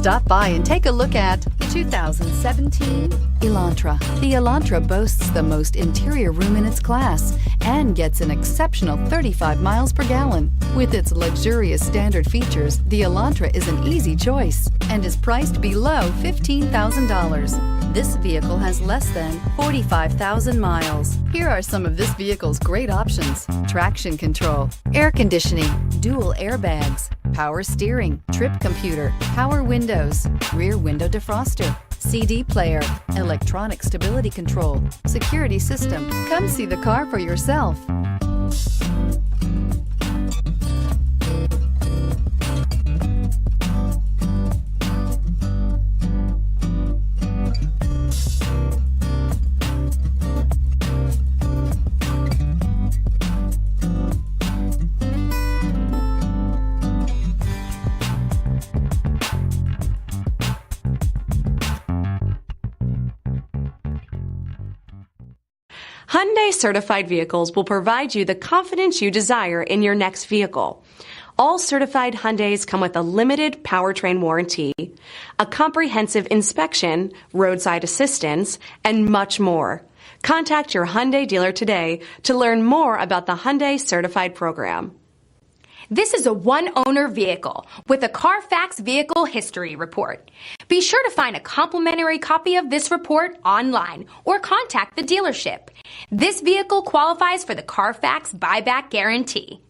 Stop by and take a look at the 2017 Elantra. The Elantra boasts the most interior room in its class and gets an exceptional 35 miles per gallon. With its luxurious standard features, the Elantra is an easy choice and is priced below $15,000. This vehicle has less than 45,000 miles. Here are some of this vehicle's great options: traction control, air conditioning, dual airbags, power steering, trip computer, power windows, rear window defroster, CD player, electronic stability control, security system. Come see the car for yourself. Hyundai Certified vehicles will provide you the confidence you desire in your next vehicle. All certified Hyundais come with a limited powertrain warranty, a comprehensive inspection, roadside assistance, and much more. Contact your Hyundai dealer today to learn more about the Hyundai Certified program. This is a one-owner vehicle with a CARFAX Vehicle History Report. Be sure to find a complimentary copy of this report online or contact the dealership. This vehicle qualifies for the CARFAX Buyback Guarantee.